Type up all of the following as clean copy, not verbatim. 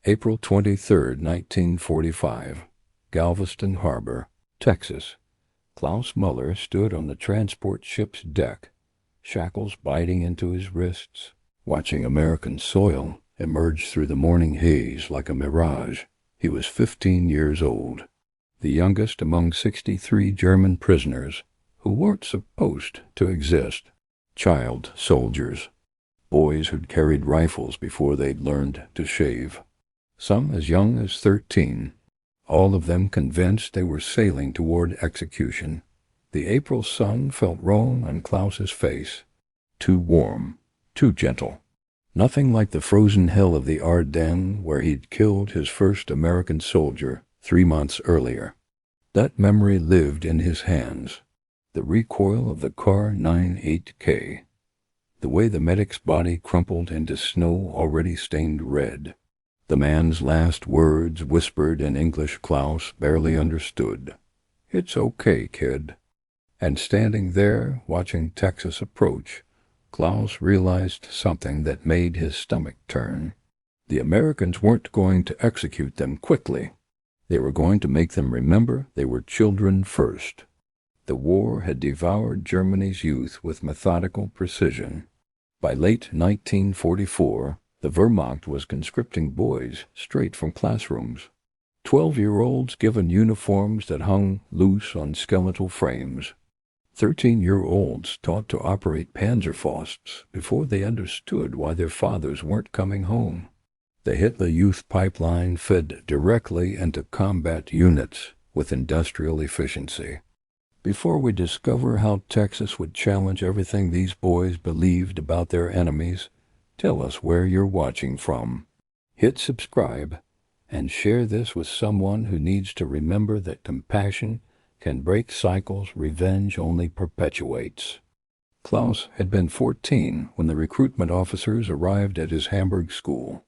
April 23, 1945, Galveston Harbor, Texas. Klaus Muller stood on the transport ship's deck, shackles biting into his wrists, watching American soil emerge through the morning haze like a mirage. He was 15 years old, the youngest among 63 German prisoners who weren't supposed to exist. Child soldiers, boys who'd carried rifles before they'd learned to shave. Some as young as 13, all of them convinced they were sailing toward execution. The April sun felt wrong on Klaus's face. Too warm, too gentle. Nothing like the frozen hell of the Ardennes where he'd killed his first American soldier 3 months earlier. That memory lived in his hands. The recoil of the Car 98K. The way the medic's body crumpled into snow already stained red. The man's last words whispered in English Klaus barely understood. "It's okay, kid." And standing there, watching Texas approach, Klaus realized something that made his stomach turn. The Americans weren't going to execute them quickly. They were going to make them remember they were children first. The war had devoured Germany's youth with methodical precision. By late 1944, the Wehrmacht was conscripting boys straight from classrooms. 12-year-olds given uniforms that hung loose on skeletal frames. 13-year-olds taught to operate Panzerfausts before they understood why their fathers weren't coming home. The Hitler Youth pipeline fed directly into combat units with industrial efficiency. Before we discover how Texas would challenge everything these boys believed about their enemies, tell us where you're watching from. Hit subscribe and share this with someone who needs to remember that compassion can break cycles revenge only perpetuates. Klaus had been 14 when the recruitment officers arrived at his Hamburg school.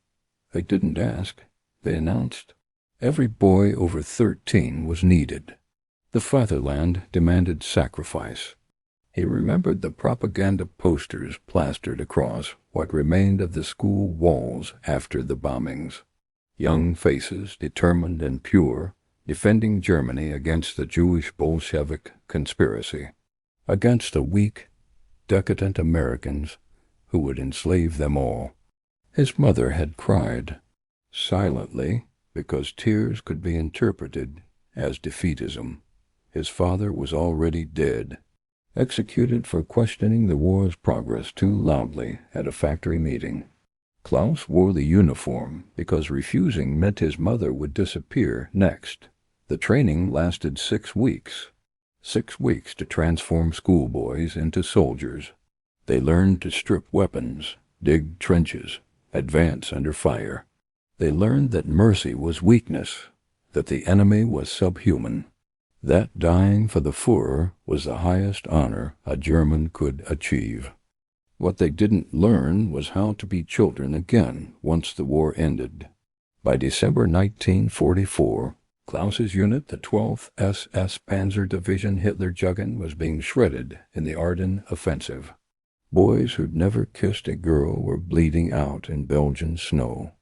They didn't ask, they announced. Every boy over 13 was needed. The fatherland demanded sacrifice. He remembered the propaganda posters plastered across what remained of the school walls after the bombings. Young faces, determined and pure, defending Germany against the Jewish Bolshevik conspiracy, against the weak, decadent Americans who would enslave them all. His mother had cried, silently, because tears could be interpreted as defeatism. His father was already dead, executed for questioning the war's progress too loudly at a factory meeting. Klaus wore the uniform because refusing meant his mother would disappear next. The training lasted 6 weeks. 6 weeks to transform schoolboys into soldiers. They learned to strip weapons, dig trenches, advance under fire. They learned that mercy was weakness, that the enemy was subhuman, that dying for the Führer was the highest honor a German could achieve. What they didn't learn was how to be children again once the war ended. By December 1944, Klaus's unit, the 12th SS Panzer Division Hitlerjugend, was being shredded in the Ardennes offensive. Boys who'd never kissed a girl were bleeding out in Belgian snow.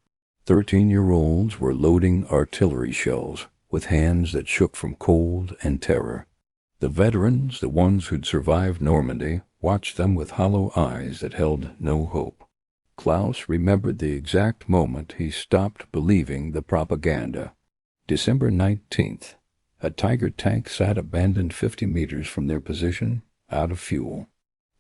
13-year-olds were loading artillery shells with hands that shook from cold and terror. The veterans, the ones who'd survived Normandy, watched them with hollow eyes that held no hope. Klaus remembered the exact moment he stopped believing the propaganda. December 19th, a Tiger tank sat abandoned 50 meters from their position, out of fuel.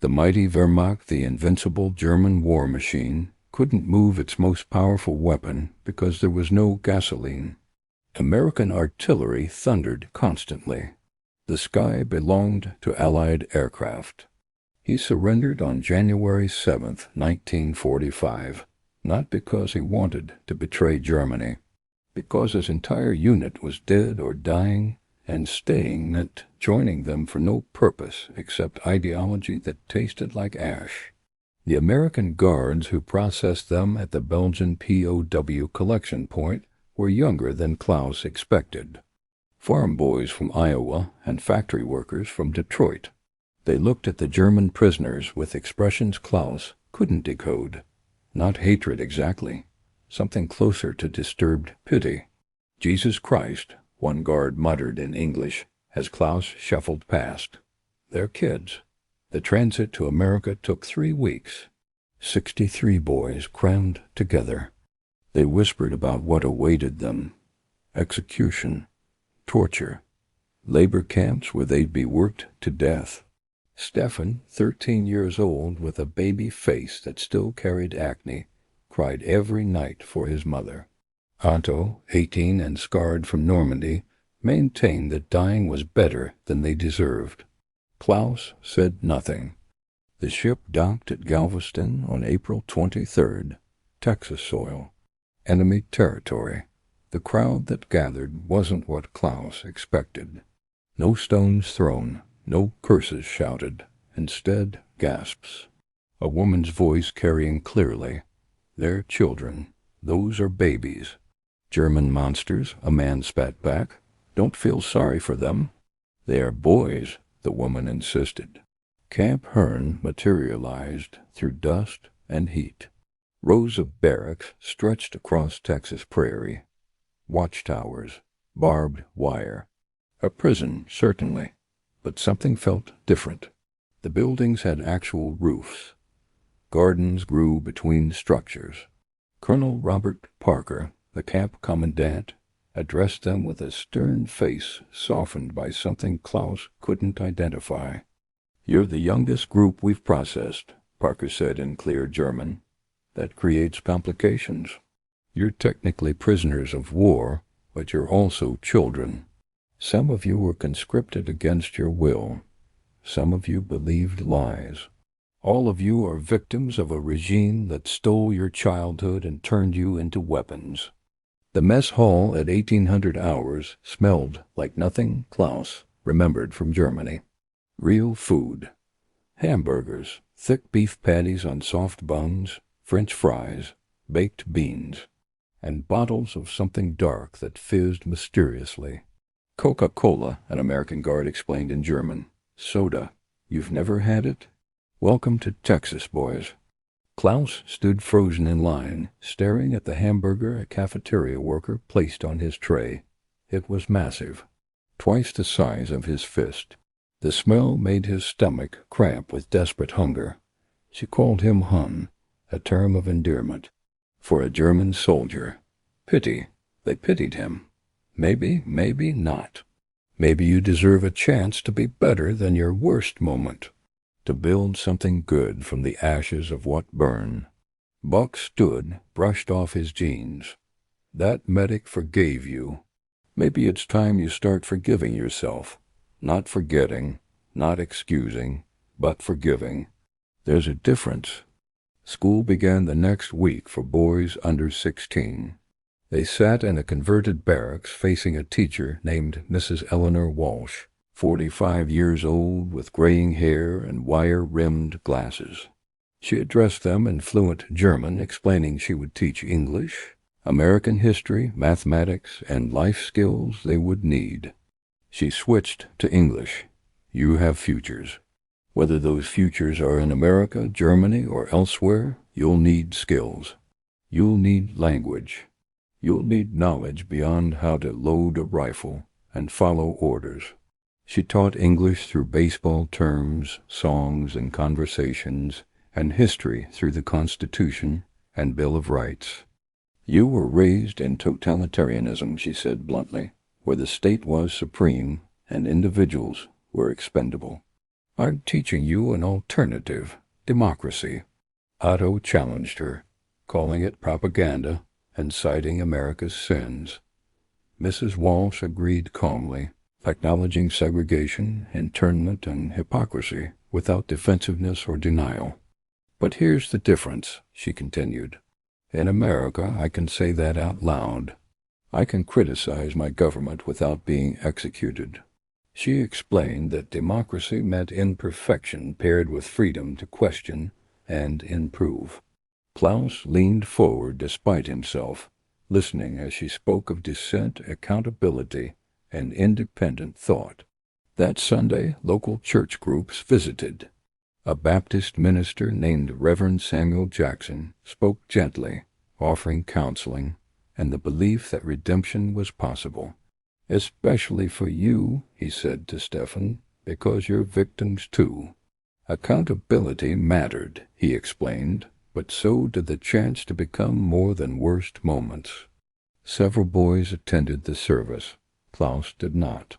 The mighty Wehrmacht, the invincible German war machine, couldn't move its most powerful weapon because there was no gasoline. American artillery thundered constantly. The sky belonged to Allied aircraft. He surrendered on January 7, 1945, not because he wanted to betray Germany, because his entire unit was dead or dying, and staying meant joining them for no purpose except ideology that tasted like ash. The American guards who processed them at the Belgian POW collection point were younger than Klaus expected. Farm boys from Iowa and factory workers from Detroit. They looked at the German prisoners with expressions Klaus couldn't decode. Not hatred exactly, something closer to disturbed pity. "Jesus Christ," one guard muttered in English as Klaus shuffled past. "They're kids. The transit to America took 3 weeks. 63 boys crammed together. They whispered about what awaited them. Execution, torture, labor camps where they'd be worked to death. Stefan, 13 years old with a baby face that still carried acne, cried every night for his mother. Otto, 18 and scarred from Normandy, maintained that dying was better than they deserved. Klaus said nothing. The ship docked at Galveston on April 23rd, Texas soil, enemy territory. The crowd that gathered wasn't what Klaus expected. No stones thrown, no curses shouted, instead gasps. A woman's voice carrying clearly, "They're children. Those are babies. German monsters," a man spat back. "Don't feel sorry for them." "They are boys," the woman insisted. Camp Hearne materialized through dust and heat. Rows of barracks stretched across Texas prairie. Watchtowers, barbed wire. A prison, certainly, but something felt different. The buildings had actual roofs. Gardens grew between structures. Colonel Robert Parker, the camp commandant, addressed them with a stern face softened by something Klaus couldn't identify. "You're the youngest group we've processed," Parker said in clear German. "That creates complications. You're technically prisoners of war, but you're also children. Some of you were conscripted against your will. Some of you believed lies. All of you are victims of a regime that stole your childhood and turned you into weapons." The mess hall at 1800 hours smelled like nothing Klaus remembered from Germany. Real food. Hamburgers, thick beef patties on soft buns, French fries, baked beans, and bottles of something dark that fizzed mysteriously. "Coca-Cola," an American guard explained in German. "Soda. You've never had it? Welcome to Texas, boys." Klaus stood frozen in line, staring at the hamburger a cafeteria worker placed on his tray. It was massive, twice the size of his fist. The smell made his stomach cramp with desperate hunger. She called him Hun, a term of endearment. For a German soldier. Pity. They pitied him. Maybe, maybe not. Maybe you deserve a chance to be better than your worst moment. To build something good from the ashes of what burn. Buck stood, brushed off his jeans. That medic forgave you. Maybe it's time you start forgiving yourself. Not forgetting, not excusing, but forgiving. There's a difference. School began the next week for boys under 16. They sat in a converted barracks facing a teacher named Mrs. Eleanor Walsh, 45 years old with graying hair and wire-rimmed glasses. She addressed them in fluent German, explaining she would teach English, American history, mathematics, and life skills they would need. She switched to English. "You have futures. Whether those futures are in America, Germany, or elsewhere, you'll need skills. You'll need language. You'll need knowledge beyond how to load a rifle and follow orders." She taught English through baseball terms, songs, and conversations, and history through the Constitution and Bill of Rights. "You were raised in totalitarianism," she said bluntly, "where the state was supreme and individuals were expendable. I'm teaching you an alternative, democracy." Otto challenged her, calling it propaganda and citing America's sins. Mrs. Walsh agreed calmly, acknowledging segregation, internment, and hypocrisy without defensiveness or denial. "But here's the difference," she continued. "In America, I can say that out loud. I can criticize my government without being executed." She explained that democracy meant imperfection paired with freedom to question and improve. Klaus leaned forward despite himself, listening as she spoke of dissent, accountability, and independent thought. That Sunday, local church groups visited. A Baptist minister named Reverend Samuel Jackson spoke gently, offering counseling and the belief that redemption was possible. "Especially for you," he said to Stefan, "because you're victims too." Accountability mattered, he explained, but so did the chance to become more than worst moments. Several boys attended the service. Klaus did not.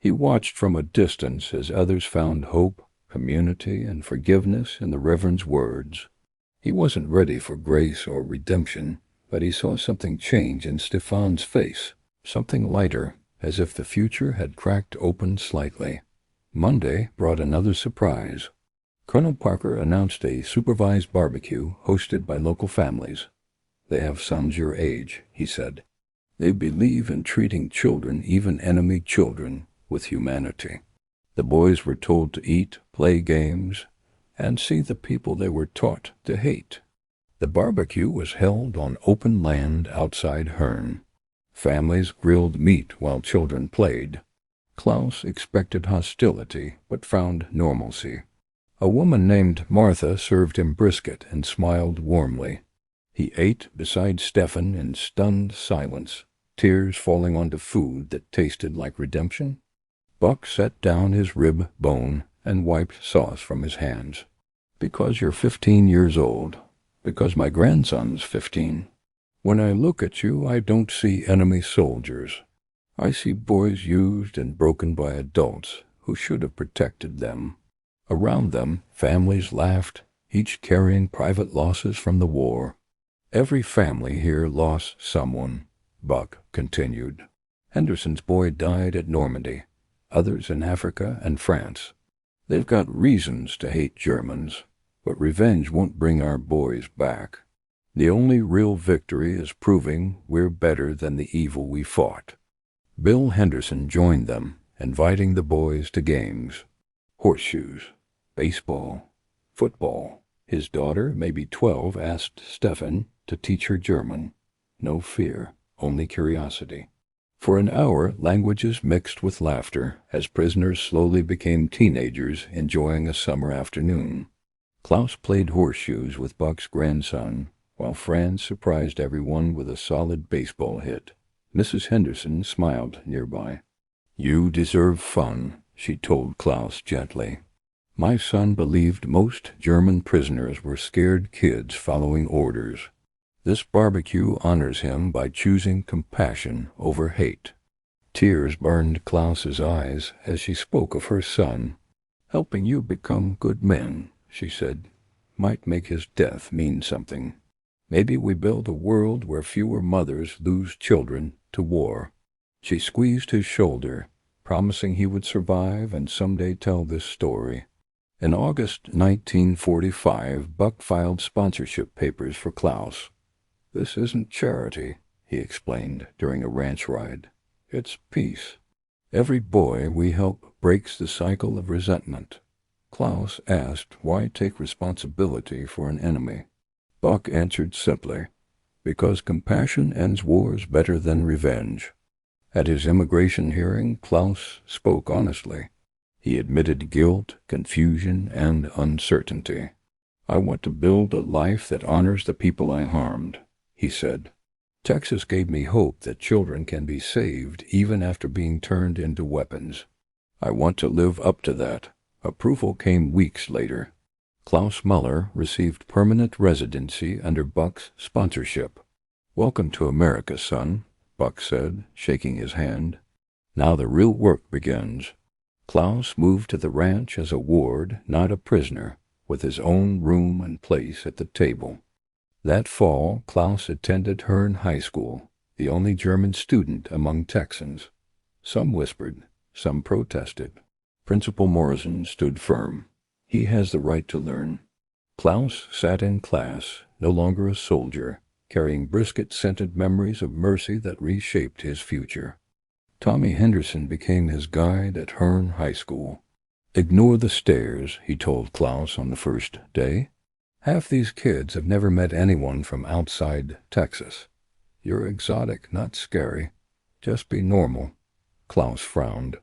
He watched from a distance as others found hope, community, and forgiveness in the Reverend's words. He wasn't ready for grace or redemption, but he saw something change in Stefan's face, something lighter, as if the future had cracked open slightly. Monday brought another surprise. Colonel Parker announced a supervised barbecue hosted by local families. "They have sons your age," he said. "They believe in treating children, even enemy children, with humanity." The boys were told to eat, play games, and see the people they were taught to hate. The barbecue was held on open land outside Hearne. Families grilled meat while children played. Klaus expected hostility, but found normalcy. A woman named Martha served him brisket and smiled warmly. He ate beside Stefan in stunned silence, tears falling onto food that tasted like redemption. Buck set down his rib bone and wiped sauce from his hands. "Because you're 15 years old. Because my grandson's 15. When I look at you, I don't see enemy soldiers. I see boys used and broken by adults who should have protected them." Around them, families laughed, each carrying private losses from the war. "Every family here lost someone," Buck continued. "Henderson's boy died at Normandy, others in Africa and France. They've got reasons to hate Germans, but revenge won't bring our boys back. The only real victory is proving we're better than the evil we fought." Bill Henderson joined them, inviting the boys to games. Horseshoes, baseball, football. His daughter, maybe 12, asked Stefan to teach her German. No fear, only curiosity. For an hour, languages mixed with laughter as prisoners slowly became teenagers enjoying a summer afternoon. Klaus played horseshoes with Buck's grandson, while Franz surprised everyone with a solid baseball hit. Mrs. Henderson smiled nearby. "You deserve fun," she told Klaus gently. "My son believed most German prisoners were scared kids following orders. This barbecue honors him by choosing compassion over hate." Tears burned Klaus's eyes as she spoke of her son. "Helping you become good men," she said, "might make his death mean something. Maybe we build a world where fewer mothers lose children to war." She squeezed his shoulder, promising he would survive and someday tell this story. In August 1945, Buck filed sponsorship papers for Klaus. "This isn't charity," he explained during a ranch ride. "It's peace. Every boy we help breaks the cycle of resentment." Klaus asked why take responsibility for an enemy. Buck answered simply, "Because compassion ends wars better than revenge." At his immigration hearing, Klaus spoke honestly. He admitted guilt, confusion, and uncertainty. "I want to build a life that honors the people I harmed," he said. "Texas gave me hope that children can be saved even after being turned into weapons. I want to live up to that." Approval came weeks later. Klaus Muller received permanent residency under Buck's sponsorship. "Welcome to America, son," Buck said, shaking his hand. "Now the real work begins." Klaus moved to the ranch as a ward, not a prisoner, with his own room and place at the table. That fall, Klaus attended Hearne High School, the only German student among Texans. Some whispered, some protested. Principal Morrison stood firm. He has the right to learn. Klaus sat in class, no longer a soldier, carrying brisket-scented memories of mercy that reshaped his future. Tommy Henderson became his guide at Hearne High School. "Ignore the stares," he told Klaus on the first day. "Half these kids have never met anyone from outside Texas. You're exotic, not scary. Just be normal." Klaus frowned.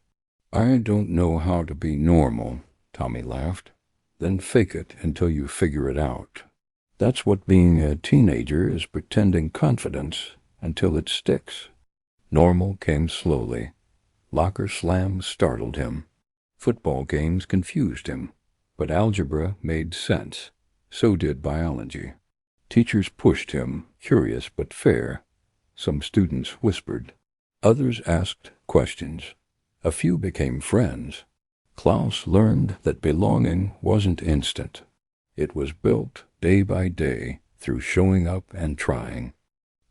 "I don't know how to be normal," Tommy laughed. "Then fake it until you figure it out." That's what being a teenager is, pretending confidence until it sticks. Normal came slowly. Locker slams startled him. Football games confused him. But algebra made sense. So did biology. Teachers pushed him, curious but fair. Some students whispered. Others asked questions. A few became friends. Klaus learned that belonging wasn't instant. It was built day by day through showing up and trying.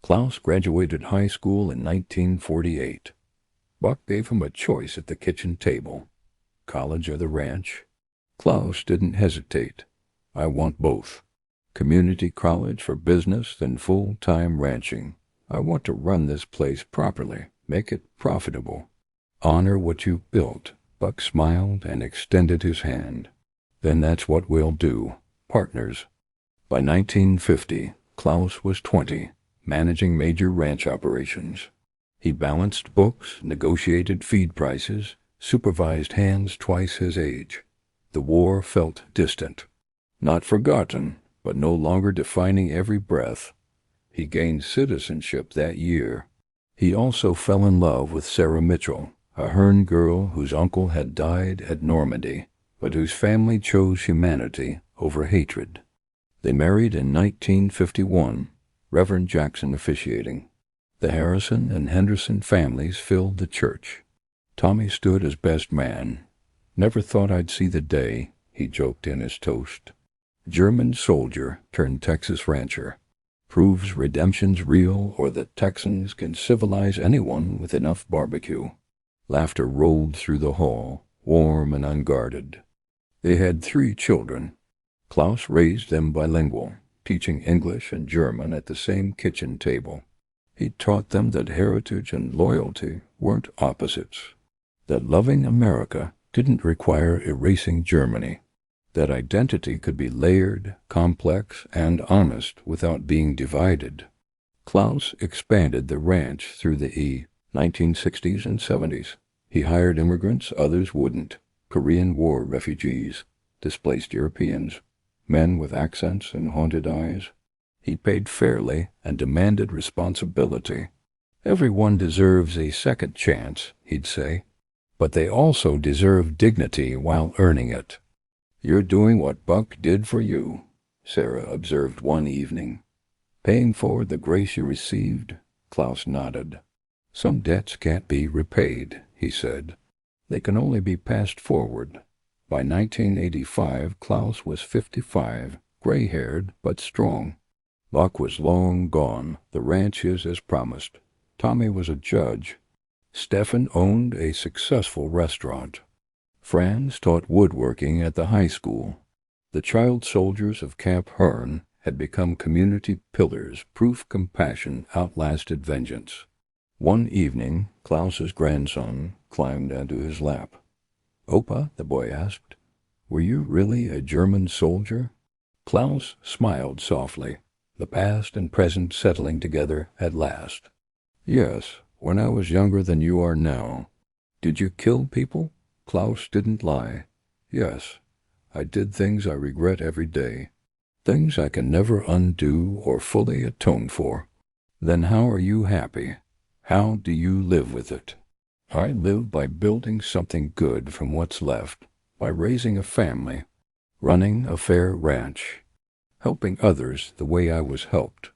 Klaus graduated high school in 1948. Buck gave him a choice at the kitchen table. College or the ranch? Klaus didn't hesitate. I want both. Community college for business, then full-time ranching. I want to run this place properly, make it profitable. Honor what you've built. Buck smiled and extended his hand. Then that's what we'll do. Partners. By 1950, Klaus was 20, managing major ranch operations. He balanced books, negotiated feed prices, supervised hands twice his age. The war felt distant. Not forgotten, but no longer defining every breath. He gained citizenship that year. He also fell in love with Sarah Mitchell, a Hearne girl whose uncle had died at Normandy, but whose family chose humanity over hatred. They married in 1951, Reverend Jackson officiating. The Harrison and Henderson families filled the church. Tommy stood as best man. Never thought I'd see the day, he joked in his toast. German soldier turned Texas rancher. Proves redemption's real, or that Texans can civilize anyone with enough barbecue. Laughter rolled through the hall, warm and unguarded. They had 3 children. Klaus raised them bilingual, teaching English and German at the same kitchen table. He taught them that heritage and loyalty weren't opposites, that loving America didn't require erasing Germany, that identity could be layered, complex, and honest without being divided. Klaus expanded the ranch through the 1960s and 70s. He hired immigrants others wouldn't, Korean War refugees, displaced Europeans, men with accents and haunted eyes. He paid fairly and demanded responsibility. Everyone deserves a second chance, he'd say, but they also deserve dignity while earning it. You're doing what Buck did for you, Sarah observed one evening. Paying forward the grace you received? Klaus nodded. Some debts can't be repaid, he said. They can only be passed forward. By 1985, Klaus was 55, gray-haired but strong. Buck was long gone, the ranch his as promised. Tommy was a judge. Stefan owned a successful restaurant. Franz taught woodworking at the high school. The child soldiers of Camp Hearne had become community pillars, proof compassion outlasted vengeance. One evening, Klaus's grandson climbed onto his lap. Opa, the boy asked, were you really a German soldier? Klaus smiled softly, the past and present settling together at last. Yes, when I was younger than you are now. Did you kill people? Klaus didn't lie. Yes, I did things I regret every day. Things I can never undo or fully atone for. Then how are you happy? How do you live with it? I live by building something good from what's left, by raising a family, running a fair ranch, helping others the way I was helped.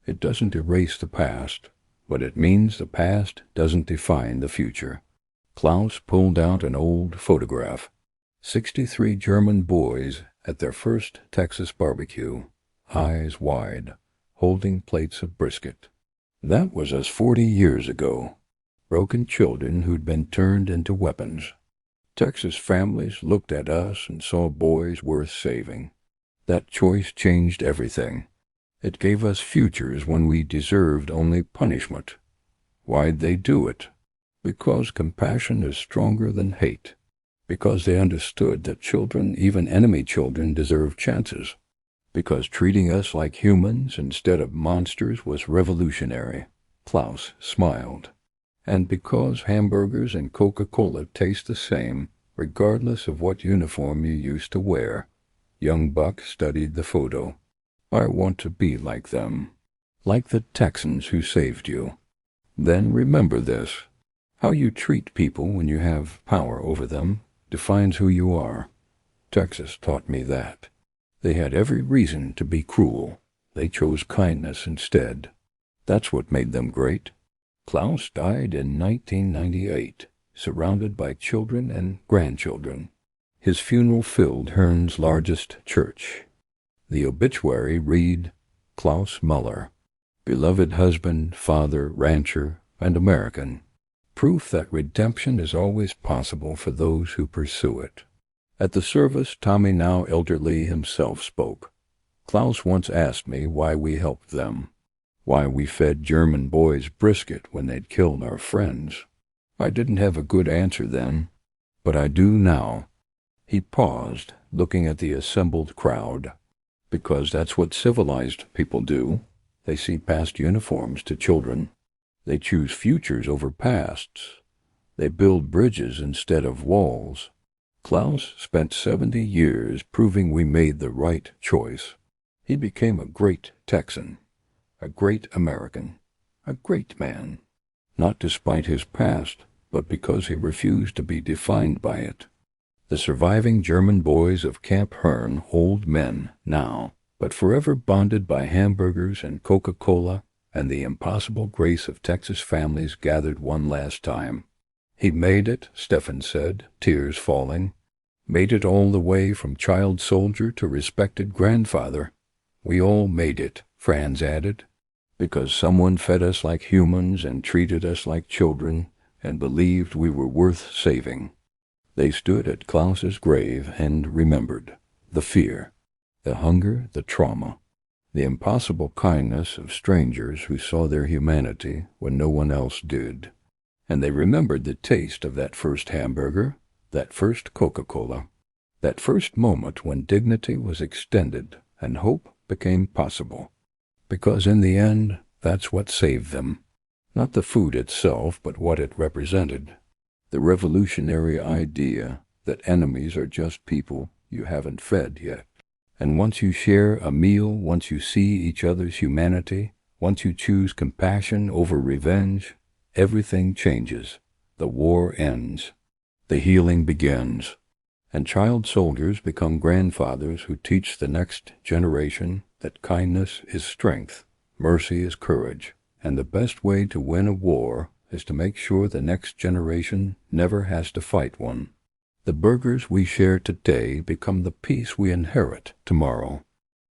It doesn't erase the past, but it means the past doesn't define the future. Klaus pulled out an old photograph. 63 German boys at their first Texas barbecue, eyes wide, holding plates of brisket. That was us 40 years ago. Broken children who'd been turned into weapons. Texas families looked at us and saw boys worth saving. That choice changed everything. It gave us futures when we deserved only punishment. Why'd they do it? Because compassion is stronger than hate. Because they understood that children, even enemy children, deserve chances. Because treating us like humans instead of monsters was revolutionary. Klaus smiled. And because hamburgers and Coca-Cola taste the same, regardless of what uniform you used to wear. Young Buck studied the photo. I want to be like them, like the Texans who saved you. Then remember this. How you treat people when you have power over them defines who you are. Texas taught me that. They had every reason to be cruel. They chose kindness instead. That's what made them great. Klaus died in 1998, surrounded by children and grandchildren. His funeral filled Hearne's largest church. The obituary read, Klaus Muller, beloved husband, father, rancher, and American. Proof that redemption is always possible for those who pursue it. At the service, Tommy, now elderly, himself spoke. Klaus once asked me why we helped them, why we fed German boys brisket when they'd killed our friends. I didn't have a good answer then, but I do now. He paused, looking at the assembled crowd, because that's what civilized people do. They see past uniforms to children. They choose futures over pasts. They build bridges instead of walls. Klaus spent 70 years proving we made the right choice. He became a great Texan, a great American, a great man, not despite his past, but because he refused to be defined by it. The surviving German boys of Camp Hearne, old men now, but forever bonded by Hamburgers and Coca-Cola and the impossible grace of Texas families, gathered one last time. He made it, Stefan said, tears falling. Made it all the way from child soldier to respected grandfather. We all made it, Franz added, because someone fed us like humans and treated us like children and believed we were worth saving. They stood at Klaus's grave and remembered the fear, the hunger, the trauma, the impossible kindness of strangers who saw their humanity when no one else did. And they remembered the taste of that first hamburger, that first Coca-Cola, that first moment when dignity was extended and hope became possible. Because in the end, that's what saved them. Not the food itself, but what it represented. The revolutionary idea that enemies are just people you haven't fed yet. And once you share a meal, once you see each other's humanity, once you choose compassion over revenge, everything changes. The war ends. The healing begins. And child soldiers become grandfathers who teach the next generation that kindness is strength, mercy is courage, and the best way to win a war is to make sure the next generation never has to fight one. The burgers we share today become the peace we inherit tomorrow.